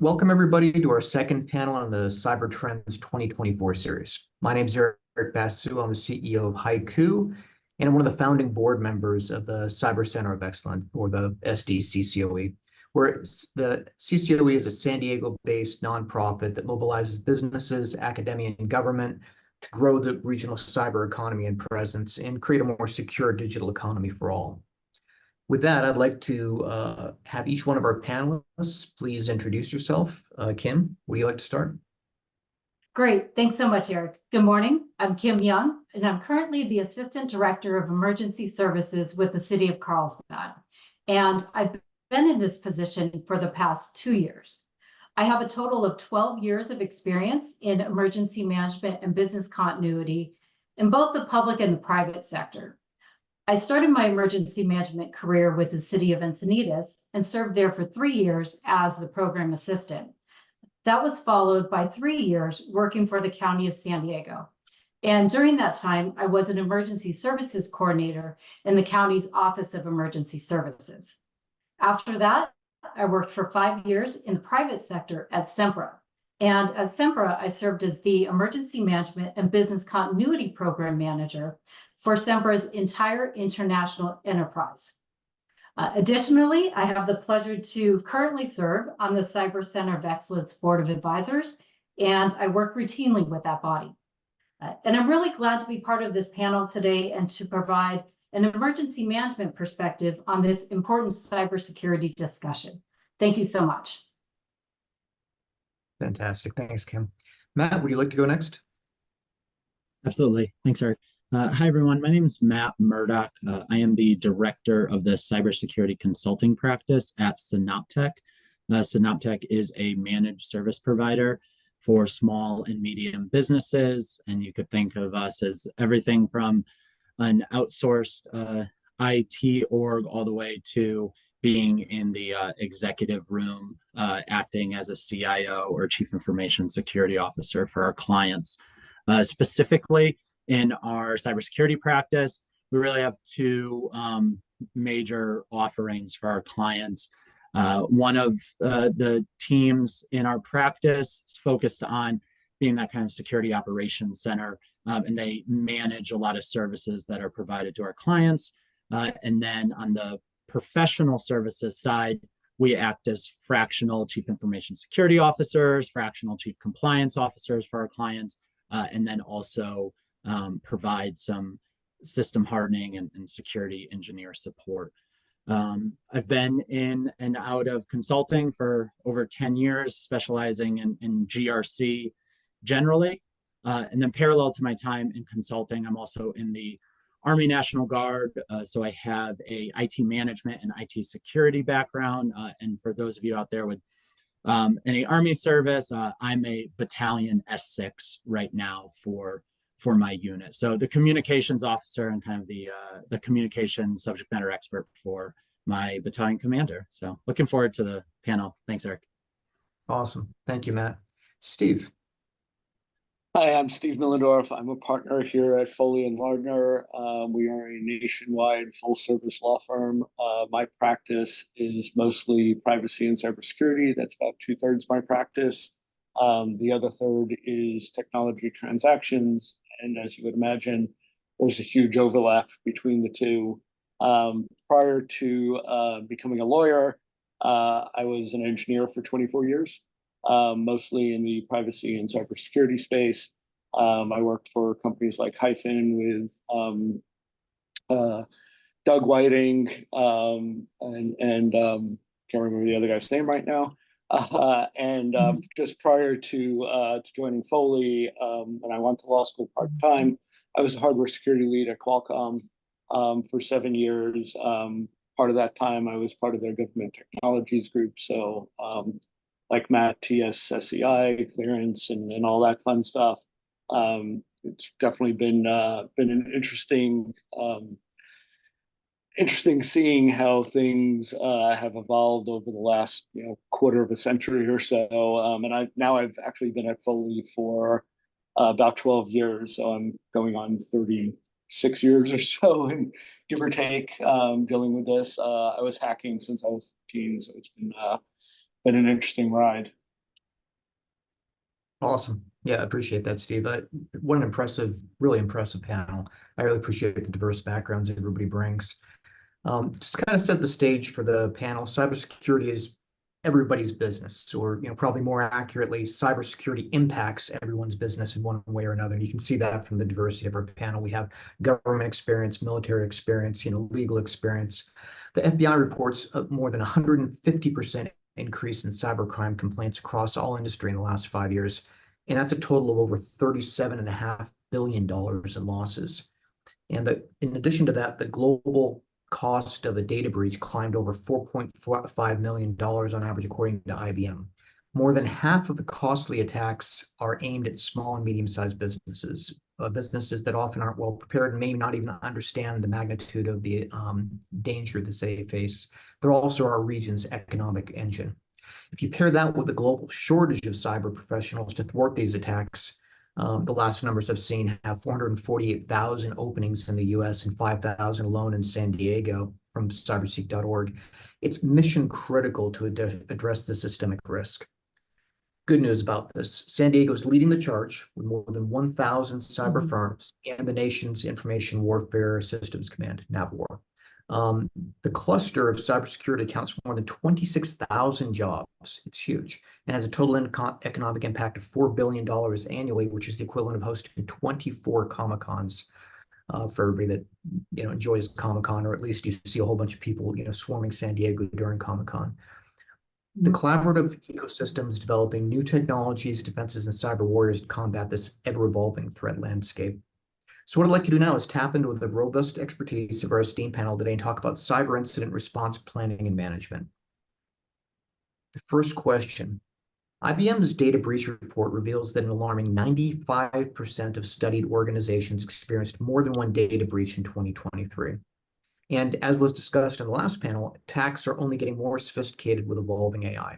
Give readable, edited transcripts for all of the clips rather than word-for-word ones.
welcome everybody to our second panel on the Cyber Trends 2024 series. My name is Eric Basu. I'm the CEO of Haiku, and I'm one of the founding board members of the Cyber Center of Excellence, or the SDCCOE, where the CCOE is a San Diego-based nonprofit that mobilizes businesses, academia, and government to grow the regional cyber economy and presence and create a more secure digital economy for all. With that, I'd like to have each one of our panelists please introduce yourself. Kim, would you like to start? Great. Thanks so much, Eric. Good morning. I'm Kim Young, and I'm currently the Assistant Director of Emergency Services with the City of Carlsbad. And I've been in this position for the past 2 years. I have a total of 12 years of experience in emergency management and business continuity in both the public and the private sector. I started my emergency management career with the City of Encinitas and served there for 3 years as the program assistant. That was followed by 3 years working for the County of San Diego. And during that time, I was an emergency services coordinator in the county's Office of Emergency Services. After that, I worked for 5 years in the private sector at Sempra. And at Sempra, I served as the Emergency Management and Business Continuity Program Manager for Sempra's entire international enterprise. Additionally, I have the pleasure to currently serve on the Cyber Center of Excellence Board of Advisors, and I work routinely with that body. And I'm really glad to be part of this panel today and to provide an emergency management perspective on this important cybersecurity discussion. Thank you so much. Fantastic. Thanks, Kim. Matt, would you like to go next? Absolutely. Thanks, Eric. Hi, everyone. My name is Matt Murdock. I am the director of the cybersecurity consulting practice at Synoptek. Synoptek is a managed service provider for small and medium businesses, and you could think of us as everything from an outsourced IT org all the way to being in the executive room, acting as a CIO or Chief Information Security Officer for our clients. Specifically, in our cybersecurity practice, we really have two major offerings for our clients. One of the teams in our practice is focused on being that kind of security operations center, and they manage a lot of services that are provided to our clients. And then on the professional services side, we act as fractional Chief Information Security Officers, fractional Chief Compliance Officers for our clients, and then also provide some system hardening and security engineer support. I've been in and out of consulting for over 10 years, specializing in GRC generally. And then parallel to my time in consulting, I'm also in the Army National Guard. So I have a IT management and IT security background. And for those of you out there with any Army service, I'm a battalion S6 right now for my unit. So the communications officer and kind of the communication subject matter expert for my battalion commander. So looking forward to the panel. Thanks, Eric. Awesome. Thank you, Matt. Steve. Hi, I'm Steve Millendorf. I'm a partner here at Foley and Lardner. We are a nationwide full-service law firm. My practice is mostly privacy and cybersecurity. That's about 2/3 my practice. The other third is technology transactions. And as you would imagine, there's a huge overlap between the two. Prior to becoming a lawyer, I was an engineer for 24 years. Mostly in the privacy and cybersecurity space. I worked for companies like Hyphen with Doug Whiting and can't remember the other guy's name right now. Just prior to joining Foley, when I went to law school part-time, I was a hardware security lead at Qualcomm for 7 years. Part of that time, I was part of their government technologies group. So like Matt, TS/SCI clearance and all that fun stuff. It's definitely been an interesting seeing how things have evolved over the last quarter of a century or so. And I've actually been at Foley for about 12 years, so I'm going on 36 years or so, and give or take, dealing with this. I was hacking since I was 15, so it's been an interesting ride. Awesome. Yeah, I appreciate that, Steve. What an impressive, really impressive panel. I really appreciate the diverse backgrounds everybody brings. Just kind of set the stage for the panel. Cybersecurity is everybody's business, or probably more accurately, cybersecurity impacts everyone's business in one way or another. And you can see that from the diversity of our panel. We have government experience, military experience, legal experience. The FBI reports more than 150% increase in cybercrime complaints across all industry in the last 5 years. And that's a total of over $37.5 billion in losses. And in addition to that, the global cost of a data breach climbed over $4.5 million on average, according to IBM. More than half of the costly attacks are aimed at small and medium-sized businesses, businesses that often aren't well prepared and may not even understand the magnitude of the danger that they face. They're also our region's economic engine. If you pair that with the global shortage of cyber professionals to thwart these attacks, the last numbers I've seen have 448,000 openings in the US and 5,000 alone in San Diego from cyberseek.org. It's mission critical to address the systemic risk. Good news about this. San Diego is leading the charge with more than 1,000 cyber firms and the nation's Information Warfare Systems Command, NAVWAR. The cluster of cybersecurity accounts for more than 26,000 jobs. It's huge and has a total economic impact of $4 billion annually, which is the equivalent of hosting 24 Comic-Cons for everybody that enjoys Comic-Con, or at least you see a whole bunch of people swarming San Diego during Comic-Con. The collaborative ecosystems developing new technologies, defenses, and cyber warriors to combat this ever-evolving threat landscape. So what I'd like to do now is tap into the robust expertise of our esteemed panel today and talk about cyber incident response planning and management. The first question. IBM's data breach report reveals that an alarming 95% of studied organizations experienced more than one data breach in 2023. And as was discussed in the last panel, attacks are only getting more sophisticated with evolving AI.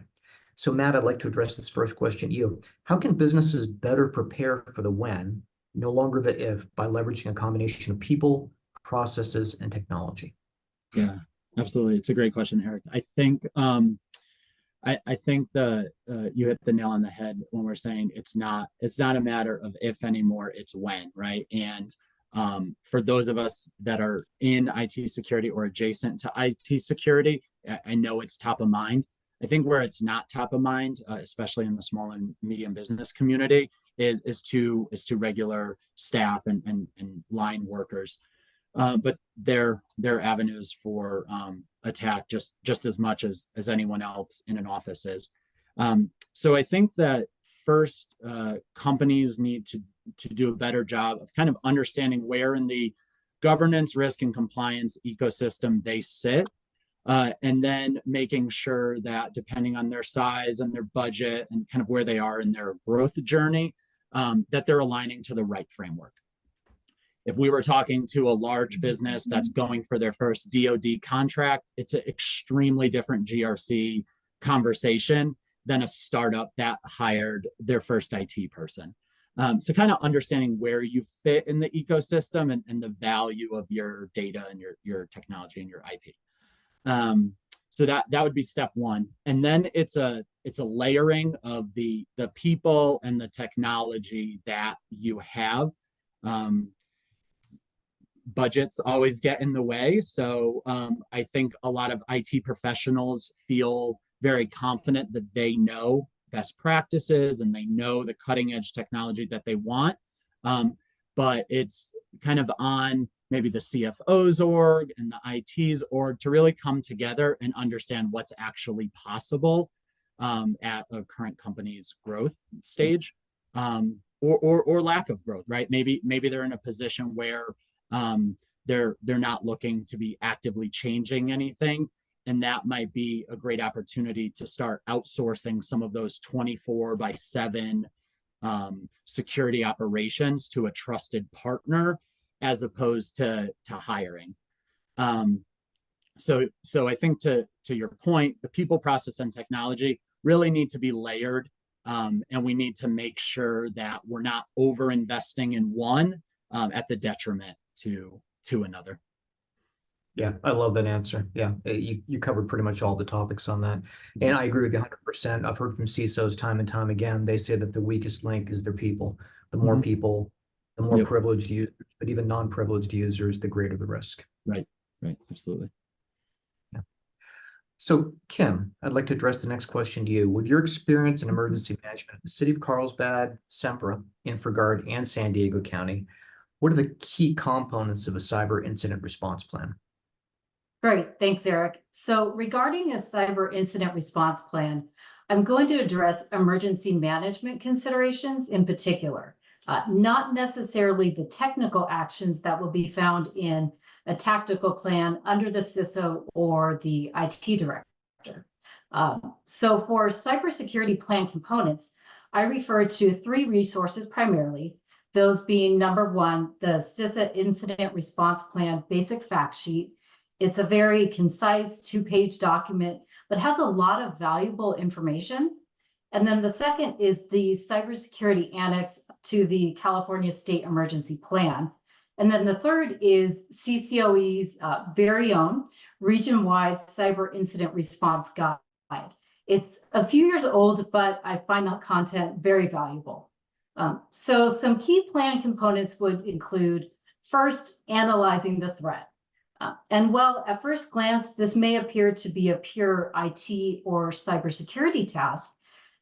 So Matt, I'd like to address this first question to you. How can businesses better prepare for the when, no longer the if, by leveraging a combination of people, processes, and technology? Yeah, absolutely. It's a great question, Eric. I think you hit the nail on the head when we're saying it's not a matter of if anymore, it's when, right? And for those of us that are in IT security or adjacent to IT security, I know it's top of mind. I think where it's not top of mind, especially in the small and medium business community, is to regular staff and line workers. But they're avenues for attack just as much as anyone else in an office is. So I think that first, companies need to do a better job of kind of understanding where in the governance, risk, and compliance ecosystem they sit, and then making sure that depending on their size and their budget and kind of where they are in their growth journey, that they're aligning to the right framework. If we were talking to a large business that's going for their first DoD contract, it's an extremely different GRC conversation than a startup that hired their first IT person. So kind of understanding where you fit in the ecosystem and the value of your data and your technology and your IP. So that would be step one. And then it's a layering of the people and the technology that you have. Budgets always get in the way. So I think a lot of IT professionals feel very confident that they know best practices and they know the cutting edge technology that they want. But it's kind of on maybe the CFO's org and the IT's org to really come together and understand what's actually possible at a current company's growth stage, or lack of growth, right? Maybe they're in a position where they're not looking to be actively changing anything, and that might be a great opportunity to start outsourcing some of those 24/7 security operations to a trusted partner as opposed to hiring. So I think to your point, the people, process, and technology really need to be layered, and we need to make sure that we're not over investing in one at the detriment to another. Yeah, I love that answer. Yeah, you covered pretty much all the topics on that. And I agree with you 100%. I've heard from CISOs time and time again. They say that the weakest link is their people. The more Mhm. people, the more Yep. privileged users, but even non-privileged users, the greater the risk. Right. Right. Absolutely. So, Kim, I'd like to address the next question to you. With your experience in emergency management in the city of Carlsbad, Sempra, Infragard, and San Diego County, what are the key components of a cyber incident response plan? Great, thanks, Eric. So regarding a cyber incident response plan, I'm going to address emergency management considerations in particular, not necessarily the technical actions that will be found in a tactical plan under the CISO or the IT director. So for cybersecurity plan components, I refer to three resources primarily, those being number one, the CISA Incident Response Plan Basic Fact Sheet. It's a very concise 2-page document, but has a lot of valuable information. And then the second is the cybersecurity annex to the California State Emergency Plan. And then the third is CCOE's very own region-wide cyber incident response guide. It's a few years old, but I find that content very valuable. So some key plan components would include, first, analyzing the threat. And while at first glance, this may appear to be a pure IT or cybersecurity task,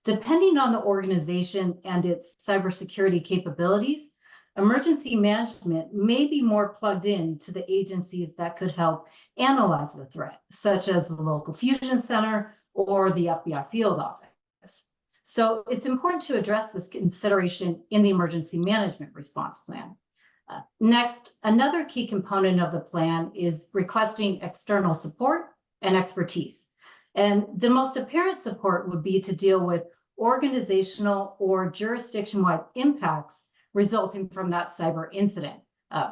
depending on the organization and its cybersecurity capabilities, emergency management may be more plugged in to the agencies that could help analyze the threat, such as the local fusion center or the FBI field office. So it's important to address this consideration in the emergency management response plan. Next, another key component of the plan is requesting external support and expertise. And the most apparent support would be to deal with organizational or jurisdiction-wide impacts resulting from that cyber incident.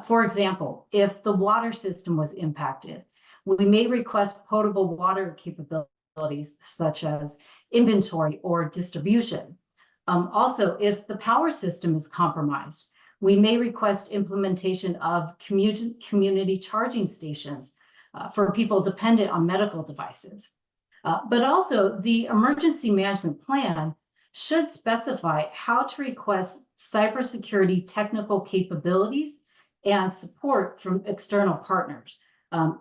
For example, if the water system was impacted, we may request potable water capabilities such as inventory or distribution. Also, if the power system is compromised, we may request implementation of community charging stations for people dependent on medical devices. But also, the emergency management plan should specify how to request cybersecurity technical capabilities and support from external partners.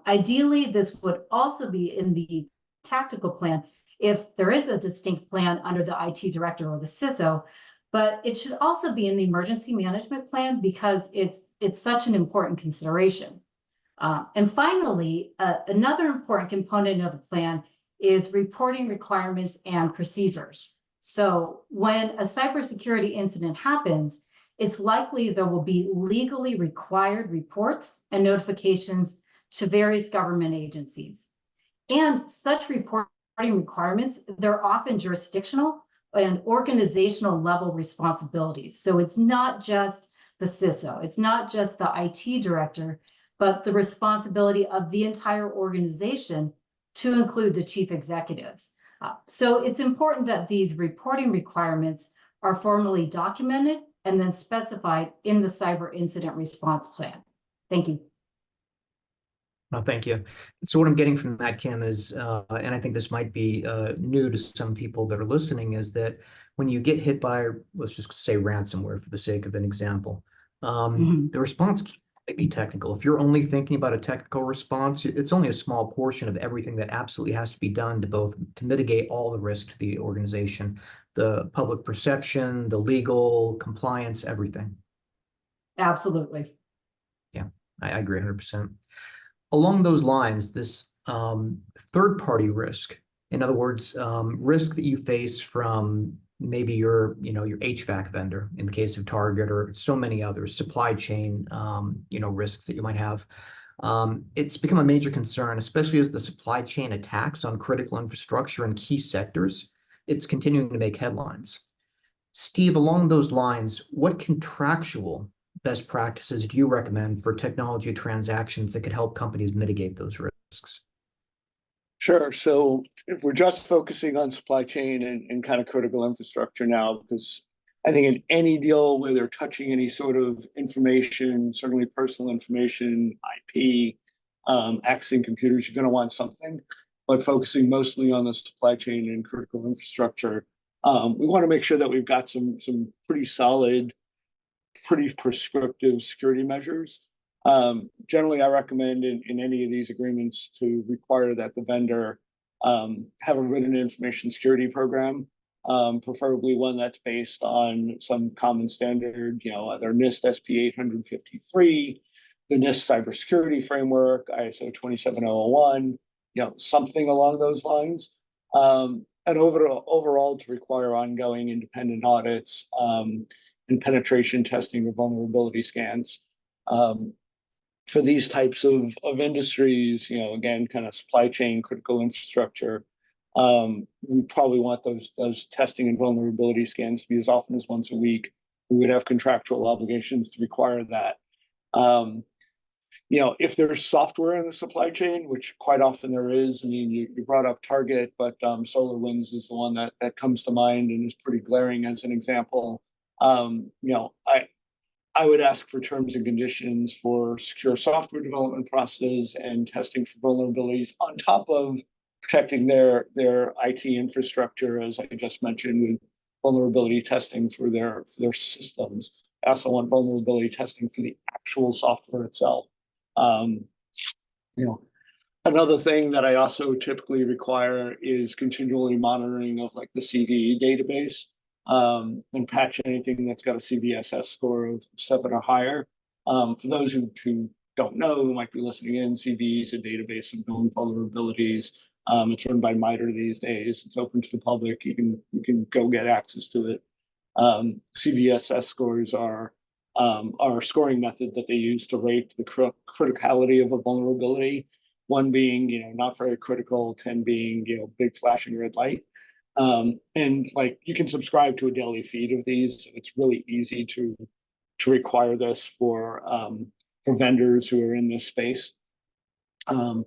Ideally, this would also be in the tactical plan if there is a distinct plan under the IT director or the CISO, but it should also be in the emergency management plan because it's such an important consideration. And finally, another important component of the plan is reporting requirements and procedures. So when a cybersecurity incident happens, it's likely there will be legally required reports and notifications to various government agencies. And such reporting requirements, they're often jurisdictional and organizational level responsibilities. So it's not just the CISO, it's not just the IT director, but the responsibility of the entire organization to include the chief executives. So it's important that these reporting requirements are formally documented and then specified in the cyber incident response plan. Thank you. Well, thank you. So what I'm getting from that, Kim, is, and I think this might be new to some people that are listening, is that when you get hit by, let's just say ransomware for the sake of an example, the response can't be technical. If you're only thinking about a technical response, it's only a small portion of everything that absolutely has to be done to mitigate all the risk to the organization, the public perception, the legal, compliance, everything. Absolutely. Yeah, I agree 100%. Along those lines, this third-party risk, in other words, risk that you face from maybe your HVAC vendor in the case of Target, or so many others, supply chain, risks that you might have. It's become a major concern, especially as the supply chain attacks on critical infrastructure in key sectors. It's continuing to make headlines. Steve, along those lines, what contractual best practices do you recommend for technology transactions that could help companies mitigate those risks? Sure. So if we're just focusing on supply chain and kind of critical infrastructure now, because I think in any deal where they're touching any sort of information, certainly personal information, IP, accessing computers, you're going to want something. But focusing mostly on the supply chain and critical infrastructure, we want to make sure that we've got some pretty solid, pretty prescriptive security measures. Generally, I recommend in any of these agreements to require that the vendor have a written information security program, preferably one that's based on some common standard, either NIST SP 853, the NIST Cybersecurity Framework, ISO 27001, something along those lines. And overall to require ongoing independent audits and penetration testing of vulnerability scans. For these types of industries, again, kind of supply chain, critical infrastructure, we probably want those testing and vulnerability scans to be as often as once a week. We would have contractual obligations to require that. If there's software in the supply chain, which quite often there is, I mean, you brought up Target, but SolarWinds is the one that comes to mind and is pretty glaring as an example. I would ask for terms and conditions for secure software development processes and testing for vulnerabilities on top of protecting their IT infrastructure, as I just mentioned, with vulnerability testing for their systems. I also want vulnerability testing for the actual software itself. Another thing that I also typically require is continually monitoring of like the CVE database. And patch anything that's got a CVSS score of 7 or higher. For those who don't know, who might be listening in, CVE is a database of known vulnerabilities. It's run by MITRE these days. It's open to the public. You can go get access to it. CVSS scores are a scoring method that they use to rate the criticality of a vulnerability. 1 being, not very critical, 10 being, big flashing red light. And like you can subscribe to a daily feed of these. It's really easy to require this for vendors who are in this space. And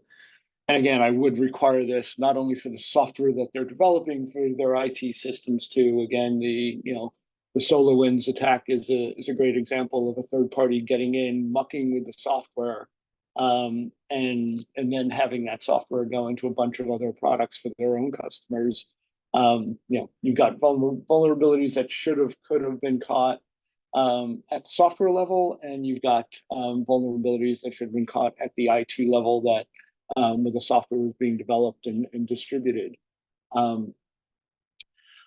again, I would require this not only for the software that they're developing for their IT systems too. Again, the SolarWinds attack is a great example of a third party getting in, mucking with the software, and then having that software go into a bunch of other products for their own customers. You've got vulnerabilities that could have been caught at the software level, and you've got vulnerabilities that should have been caught at the IT level that where the software was being developed and distributed.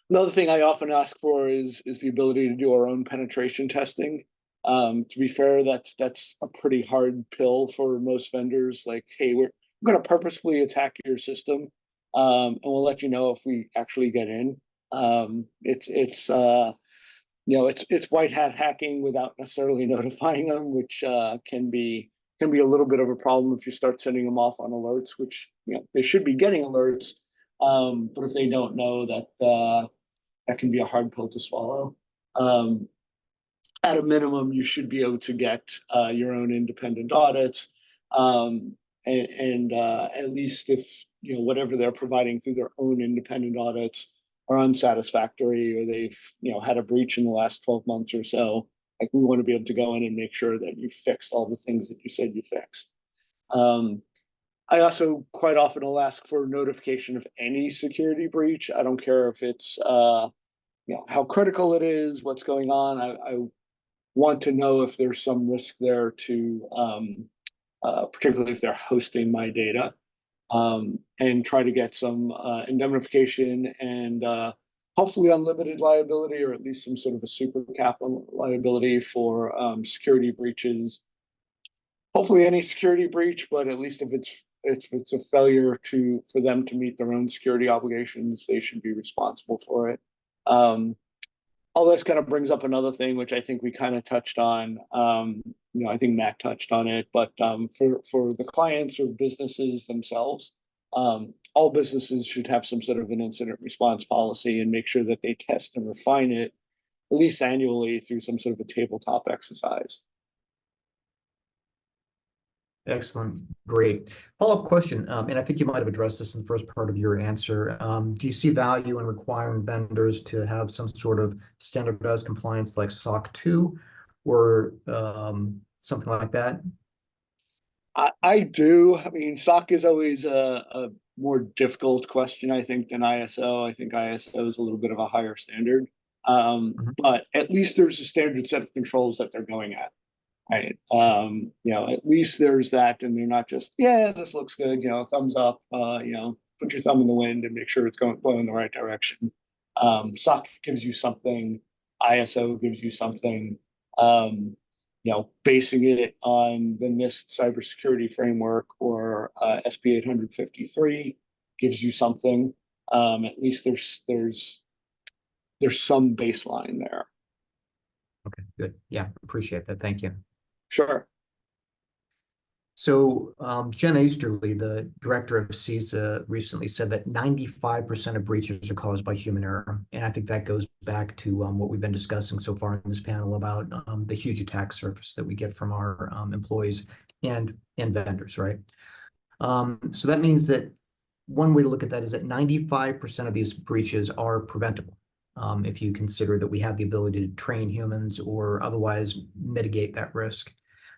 Another thing I often ask for is the ability to do our own penetration testing. To be fair, that's a pretty hard pill for most vendors. Like, hey, we're going to purposefully attack your system. And we'll let you know if we actually get in. It's white hat hacking without necessarily notifying them, which can be a little bit of a problem if you start sending them off on alerts, which they should be getting alerts, but if they don't know, that can be a hard pill to swallow. At a minimum, you should be able to get your own independent audits. And at least if whatever they're providing through their own independent audits are unsatisfactory, or they've had a breach in the last 12 months or so, like we want to be able to go in and make sure that you fixed all the things that you said you fixed. I also quite often will ask for notification of any security breach. I don't care if it's how critical it is, what's going on. I want to know if there's some risk there to particularly if they're hosting my data, and try to get some indemnification and hopefully unlimited liability, or at least some sort of a super cap on liability for security breaches. Hopefully any security breach, but at least if it's a failure for them to meet their own security obligations, they should be responsible for it. All this kind of brings up another thing, which I think we kind of touched on. I think Matt touched on it, but for the clients or businesses themselves, all businesses should have some sort of an incident response policy and make sure that they test and refine it at least annually through some sort of a tabletop exercise. Excellent. Great. Follow-up question, and I think you might have addressed this in the first part of your answer. Do you see value in requiring vendors to have some sort of standardized compliance like SOC 2 or something like that? I do. I mean, SOC is always a more difficult question, I think, than ISO. I think ISO is a little bit of a higher standard. Mhm. But at least there's a standard set of controls that they're going at, right? At least there's that, and they're not just, yeah, this looks good, thumbs up, put your thumb in the wind and make sure it's blowing in the right direction. SOC gives you something, ISO gives you something. Um, basing it on the NIST cybersecurity framework or SB 853 gives you something. At least there's some baseline there. Okay, good. Yeah, appreciate that. Thank you. Sure. So Jen Easterly, the director of CISA, recently said that 95% of breaches are caused by human error. And I think that goes back to what we've been discussing so far in this panel about the huge attack surface that we get from our employees and vendors, right? So that means that one way to look at that is that 95% of these breaches are preventable. If you consider that we have the ability to train humans or otherwise mitigate that risk.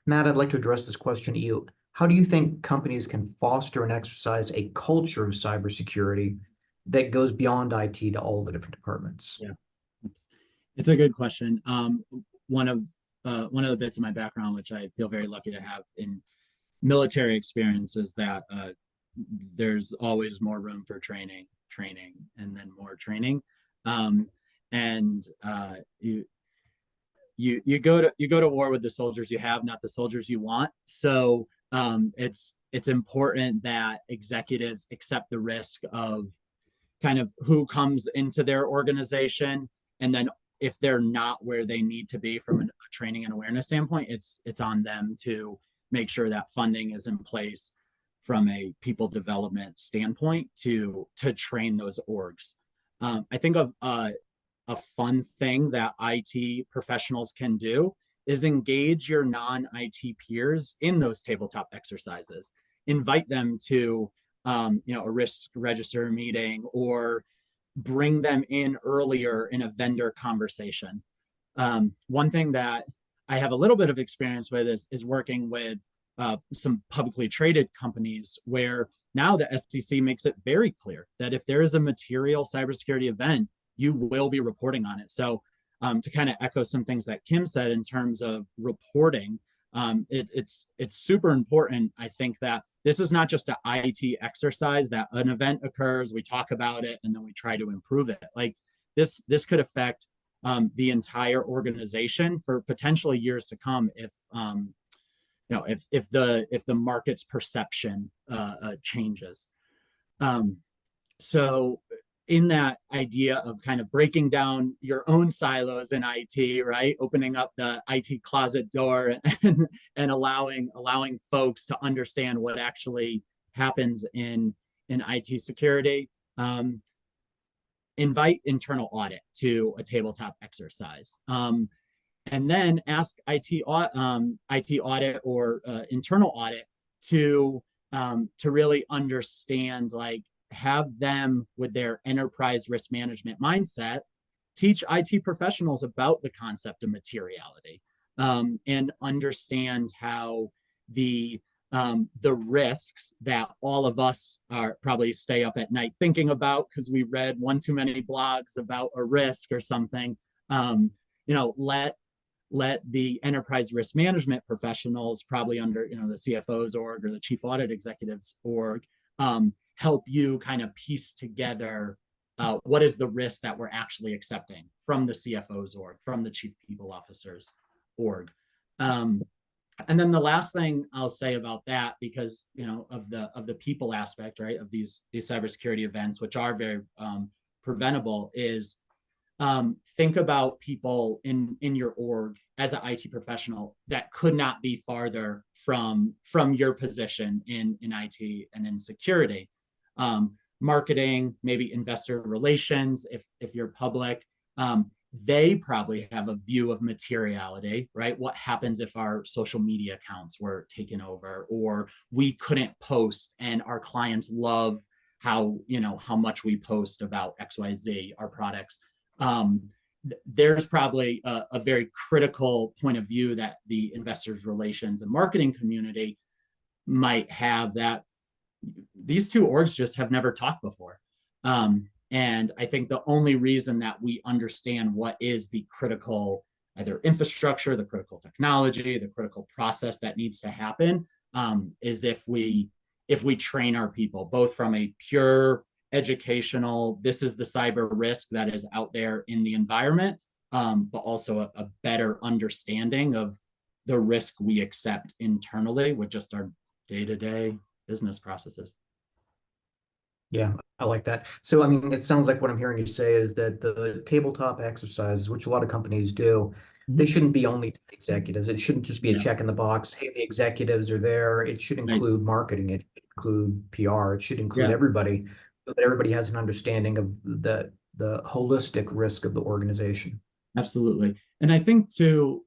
Matt, I'd like to address this question to you. How do you think companies can foster and exercise a culture of cybersecurity that goes beyond IT to all the different departments? Yeah, it's a good question. One of the bits of my background, which I feel very lucky to have in military experience, is that there's always more room for training, and then more training. And you go to war with the soldiers you have, not the soldiers you want. So it's important that executives accept the risk of kind of who comes into their organization, and then if they're not where they need to be from a training and awareness standpoint, it's on them to make sure that funding is in place from a people development standpoint to train those orgs. I think of a fun thing that IT professionals can do is engage your non-IT peers in those tabletop exercises. Invite them to a risk register meeting, or bring them in earlier in a vendor conversation. One thing that I have a little bit of experience with is working with some publicly traded companies, where now the SEC makes it very clear that if there is a material cybersecurity event, you will be reporting on it. So to kind of echo some things that Kim said in terms of reporting, it's super important. I think that this is not just an IT exercise that an event occurs, we talk about it, and then we try to improve it. Like this could affect the entire organization for potentially years to come if the market's perception changes. So in that idea of kind of breaking down your own silos in IT, right? Opening up the IT closet door and allowing folks to understand what actually happens in IT security. Invite internal audit to a tabletop exercise. And then ask IT audit or internal audit to really understand, like, have them with their enterprise risk management mindset teach IT professionals about the concept of materiality, and understand how the risks that all of us are probably stay up at night thinking about because we read one too many blogs about a risk or something. Let the enterprise risk management professionals, probably under the CFO's org or the chief audit executives org, help you kind of piece together what is the risk that we're actually accepting from the CFO's org, from the chief people officer's org. And then the last thing I'll say about that, because of the people aspect, right, of these cybersecurity events, which are very preventable, is think about people in your org as an IT professional that could not be farther from your position in IT and in security. Marketing, maybe investor relations, if you're public, they probably have a view of materiality, right? What happens if our social media accounts were taken over, or we couldn't post and our clients love how much we post about XYZ, our products. There's probably a very critical point of view that the investors relations and marketing community might have that these two orgs just have never talked before. And I think the only reason that we understand what is the critical either infrastructure, the critical technology, the critical process that needs to happen is if we train our people, both from a pure educational, this is the cyber risk that is out there in the environment, but also a better understanding of the risk we accept internally with just our day-to-day business processes. Yeah, I like that. So, I mean, it sounds like what I'm hearing you say is that the tabletop exercises, which a lot of companies do, they shouldn't be only to executives. It shouldn't just be a check in the box. Hey, the executives are there. It should include marketing. It should include PR. It should include everybody, so that everybody has an understanding of the holistic risk of the organization. Absolutely. And I think too,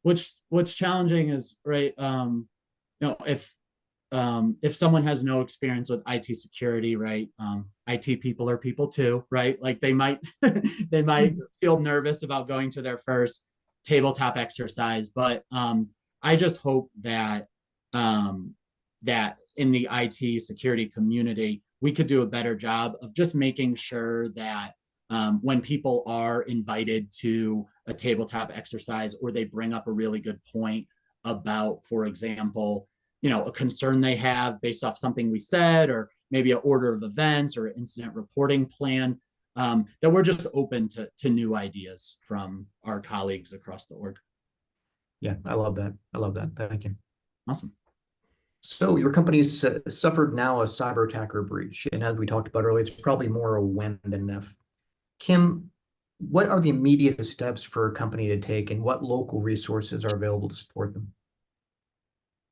what's challenging is, right, if someone has no experience with IT security, right, IT people are people too, right? Like they might they might feel nervous about going to their first tabletop exercise, but I just hope that that in the IT security community, we could do a better job of just making sure that when people are invited to a tabletop exercise or they bring up a really good point about, for example, a concern they have based off something we said, or maybe an order of events or an incident reporting plan, that we're just open to new ideas from our colleagues across the org. Yeah, I love that. I love that. Thank you. Awesome. So your company's suffered now a cyber attacker breach, and as we talked about earlier, it's probably more a when than if. Kim, what are the immediate steps for a company to take, and what local resources are available to support them?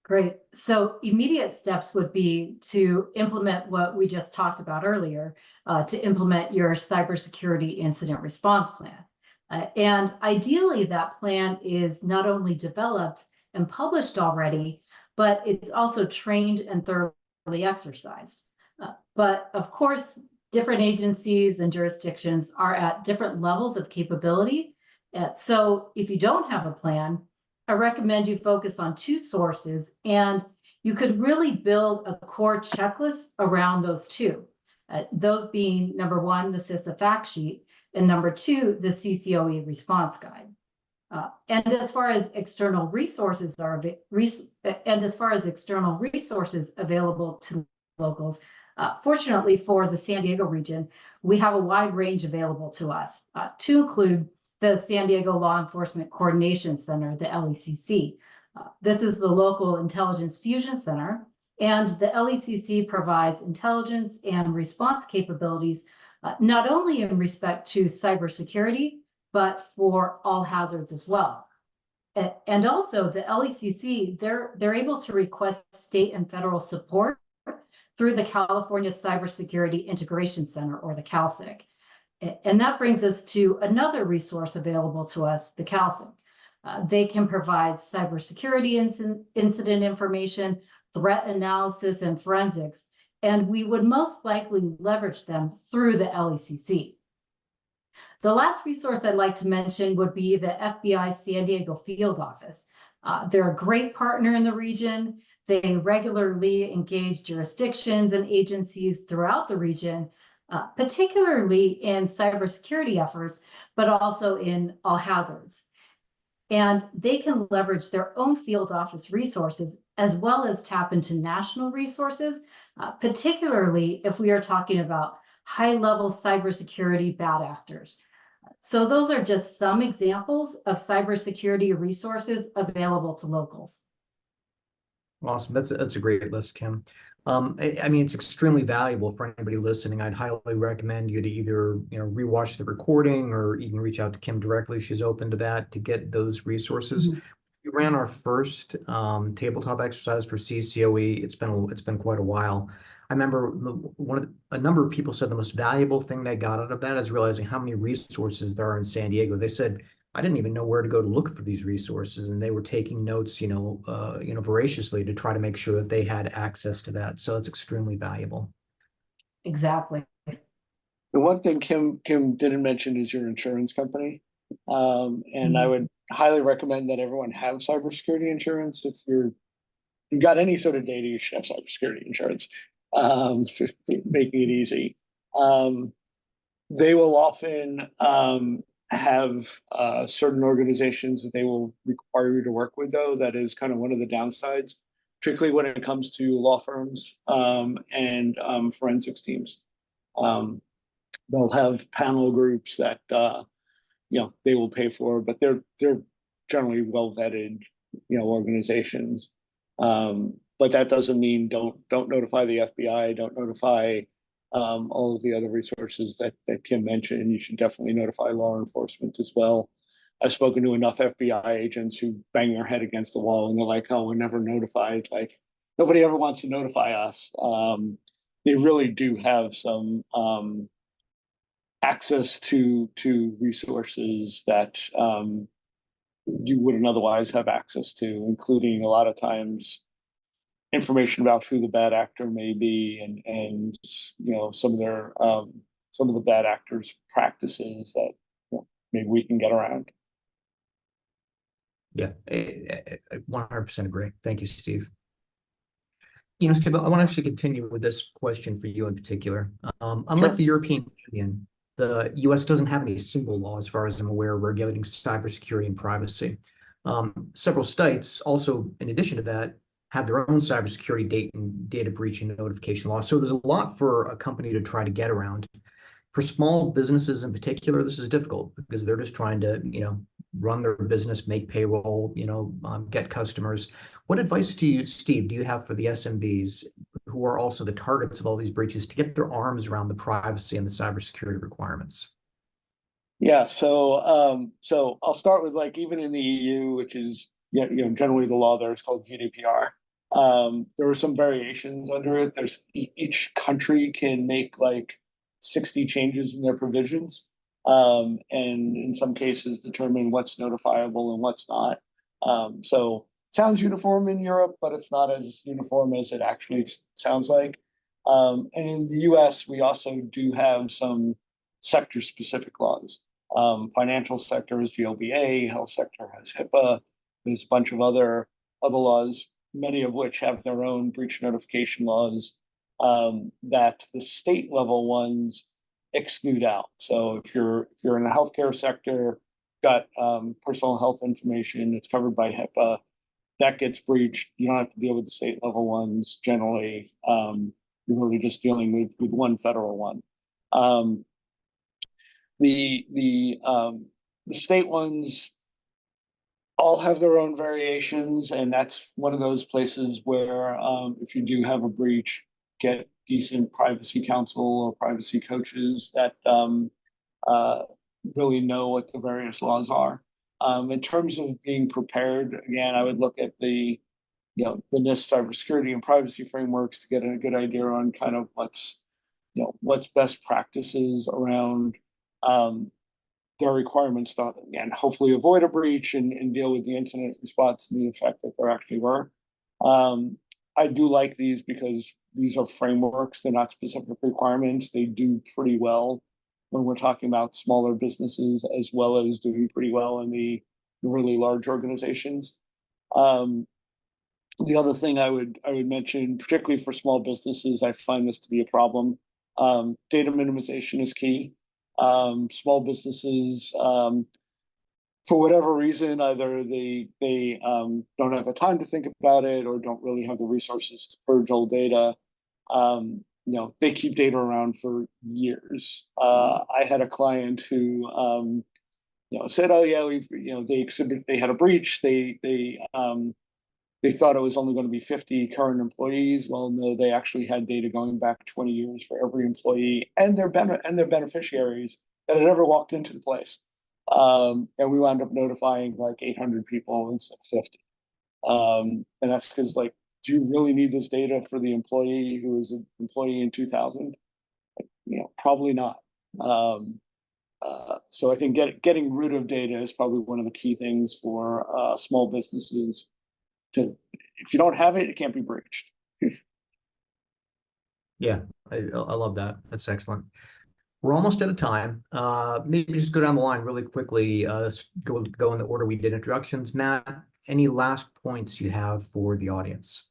Great. So immediate steps would be to implement what we just talked about earlier, to implement your cybersecurity incident response plan. And ideally, that plan is not only developed and published already, but it's also trained and thoroughly exercised. But of course, different agencies and jurisdictions are at different levels of capability. So if you don't have a plan, I recommend you focus on two sources, and you could really build a core checklist around those two. Those being number one, the CISA fact sheet, and number two, the CCOE response guide. And as far as external resources available to locals, fortunately for the San Diego region, we have a wide range available to us, to include the San Diego Law Enforcement Coordination Center, the LECC. This is the local intelligence fusion center, and the LECC provides intelligence and response capabilities, not only in respect to cybersecurity, but for all hazards as well. And also the LECC, they're able to request state and federal support through the California Cybersecurity Integration Center, or the CalCIC. And that brings us to another resource available to us, the CalCIC. They can provide cybersecurity incident information, threat analysis, and forensics, and we would most likely leverage them through the LECC. The last resource I'd like to mention would be the FBI San Diego Field Office. They're a great partner in the region. They regularly engage jurisdictions and agencies throughout the region, particularly in cybersecurity efforts, but also in all hazards. And they can leverage their own field office resources as well as tap into national resources, particularly if we are talking about high-level cybersecurity bad actors. So those are just some examples of cybersecurity resources available to locals. Awesome. That's a great list, Kim. I mean, it's extremely valuable for anybody listening. I'd highly recommend you to either, rewatch the recording or even reach out to Kim directly. She's open to that, to get those resources. Mm-hmm. We ran our first tabletop exercise for CCOE. It's been quite a while. I remember a number of people said the most valuable thing they got out of that is realizing how many resources there are in San Diego. They said, I didn't even know where to go to look for these resources, and they were taking notes, voraciously to try to make sure that they had access to that. So it's extremely valuable. Exactly. The one thing Kim didn't mention is your insurance company. And I would highly recommend that everyone have cybersecurity insurance if you're you've got any sort of data, you should have cybersecurity insurance, making it easy. They will often have certain organizations that they will require you to work with, though. That is kind of one of the downsides, particularly when it comes to law firms and forensics teams. They'll have panel groups that they will pay for, but they're generally well vetted, organizations. But that doesn't mean don't notify the FBI, don't notify all of the other resources that Kim mentioned. You should definitely notify law enforcement as well. I've spoken to enough FBI agents who bang their head against the wall and they're like, "Oh, we're never notified." Like, nobody ever wants to notify us. They really do have some access to resources that you wouldn't otherwise have access to, including a lot of times information about who the bad actor may be, and some of the bad actors' practices that maybe we can get around. Yeah, I 100% agree. Thank you, Steve. Steve, I want to actually continue with this question for you in particular. Unlike the European Union, the US doesn't have any single law, as far as I'm aware, regulating cybersecurity and privacy. Several states also, in addition to that, have their own cybersecurity data breach and notification law. So there's a lot for a company to try to get around. For small businesses in particular, this is difficult because they're just trying to, run their business, make payroll, get customers. What advice do you, Steve, do you have for the SMBs who are also the targets of all these breaches to get their arms around the privacy and the cybersecurity requirements? Yeah, so I'll start with, like, even in the EU, which is generally the law there is called GDPR. There are some variations under it. There's each country can make like 60 changes in their provisions, and in some cases determine what's notifiable and what's not. So it sounds uniform in Europe, but it's not as uniform as it actually sounds like. And in the US, we also do have some sector-specific laws. Financial sector is GLBA, health sector has HIPAA. There's a bunch of other laws, many of which have their own breach notification laws that the state level ones exclude out. So if you're in the healthcare sector, got personal health information, it's covered by HIPAA, that gets breached, you don't have to deal with the state level ones generally. You're really just dealing with one federal one. The state ones all have their own variations, and that's one of those places where if you do have a breach, get decent privacy counsel or privacy coaches that really know what the various laws are. In terms of being prepared, again, I would look at the NIST cybersecurity and privacy frameworks to get a good idea on kind of what's best practices around their requirements to, again, hopefully avoid a breach and deal with the incident response and the effect that there actually were. I do like these because these are frameworks, they're not specific requirements. They do pretty well when we're talking about smaller businesses, as well as doing pretty well in the really large organizations. The other thing I would mention, particularly for small businesses, I find this to be a problem. Data minimization is key. Small businesses, for whatever reason, either they don't have the time to think about it or don't really have the resources to purge old data. They keep data around for years. I had a client who said, "Oh yeah, they had a breach. They thought it was only going to be 50 current employees." Well, no, they actually had data going back 20 years for every employee and their beneficiaries that had ever walked into the place. And we wound up notifying like 800 people instead of 50. And that's because, like, do you really need this data for the employee who was an employee in 2000? Probably not. So I think getting rid of data is probably one of the key things for small businesses. If you don't have it, it can't be breached. Yeah, I love that. That's excellent. We're almost out of time. Maybe just go down the line really quickly. Go in the order we did introductions. Matt, any last points you have for the audience?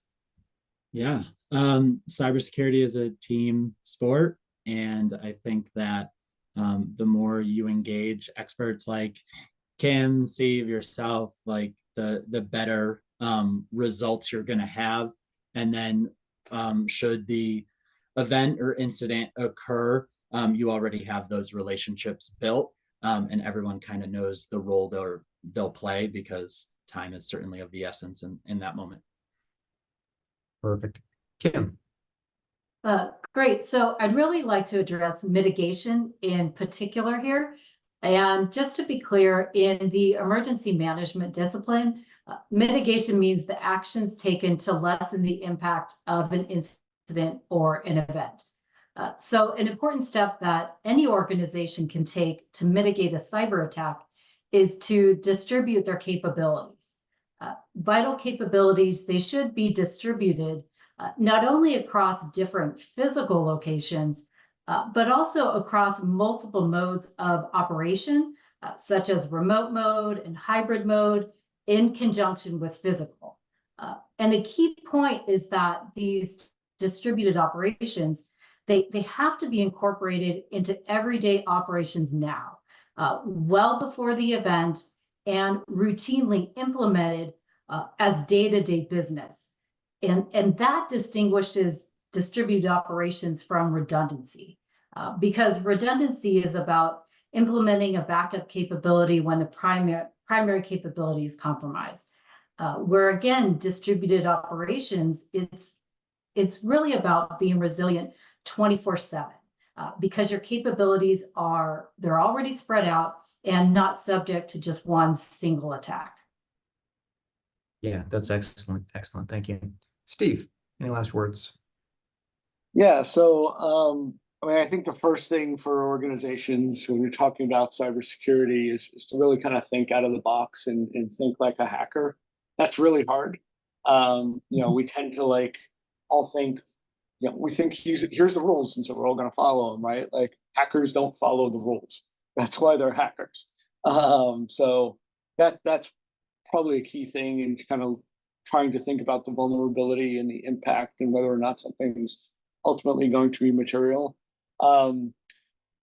Yeah, cybersecurity is a team sport, and I think that the more you engage experts like Kim, Steve, yourself, like the better results you're going to have. And then should the event or incident occur, you already have those relationships built, and everyone kind of knows the role they'll play, because time is certainly of the essence in that moment. Perfect. Kim. Great. So I'd really like to address mitigation in particular here. And just to be clear, in the emergency management discipline, mitigation means the actions taken to lessen the impact of an incident or an event. So an important step that any organization can take to mitigate a cyber attack is to distribute their capabilities. Vital capabilities, they should be distributed not only across different physical locations, but also across multiple modes of operation, such as remote mode and hybrid mode, in conjunction with physical. And a key point is that these distributed operations, they have to be incorporated into everyday operations now, well before the event, and routinely implemented as day-to-day business. And that distinguishes distributed operations from redundancy, because redundancy is about implementing a backup capability when the primary capability is compromised. Where again, distributed operations, it's really about being resilient 24/7, because your capabilities they're already spread out and not subject to just one single attack. Yeah, that's excellent. Excellent. Thank you. Steve, any last words? Yeah, so I mean, I think the first thing for organizations when you're talking about cybersecurity is to really kind of think out of the box and think like a hacker. That's really hard. We tend to all think, we think here's the rules, and so we're all going to follow them, right? Like hackers don't follow the rules. That's why they're hackers. So that's probably a key thing in kind of trying to think about the vulnerability and the impact and whether or not something's ultimately going to be material.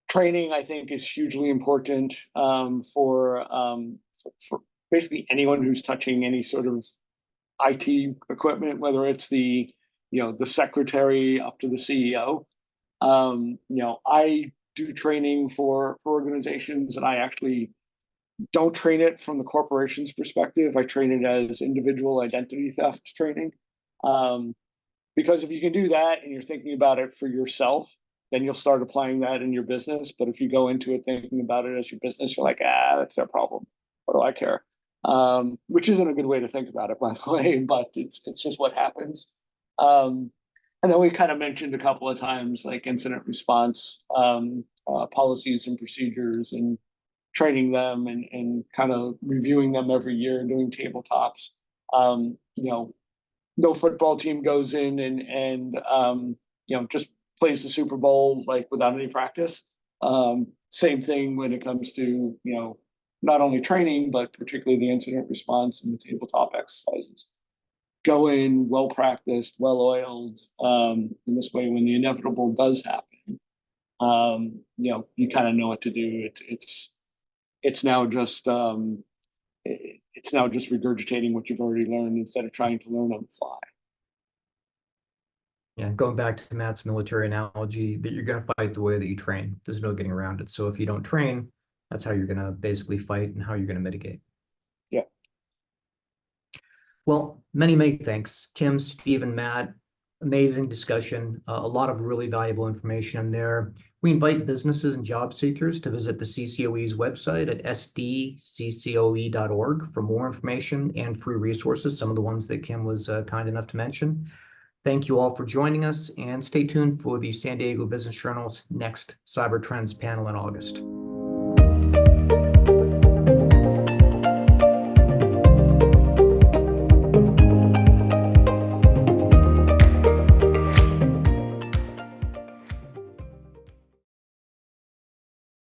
Training, I think, is hugely important for basically anyone who's touching any sort of IT equipment, whether it's the secretary up to the CEO. I do training for organizations, and I actually don't train it from the corporation's perspective. I train it as individual identity theft training. Because if you can do that and you're thinking about it for yourself, then you'll start applying that in your business. But if you go into it thinking about it as your business, you're like, that's their problem. What do I care? Which isn't a good way to think about it, by the way, but it's just what happens. And then we kind of mentioned a couple of times like incident response policies and procedures, and training them and kind of reviewing them every year and doing tabletops. No football team goes in and just plays the Super Bowl like without any practice. Same thing when it comes to not only training but particularly the incident response and the tabletop exercises. Go in well practiced, well oiled. In this way, when the inevitable does happen, you kind of know what to do. It's now just regurgitating what you've already learned instead of trying to learn on the fly. Yeah, going back to Matt's military analogy, that you're going to fight the way that you train. There's no getting around it. So if you don't train, that's how you're going to basically fight and how you're going to mitigate. Yeah. Well, many thanks, Kim, Steve, and Matt. Amazing discussion. A lot of really valuable information in there. We invite businesses and job seekers to visit the CCOE's website at sdccoe.org for more information and free resources, some of the ones that Kim was kind enough to mention. Thank you all for joining us, and stay tuned for the San Diego Business Journal's next Cyber Trends panel in August.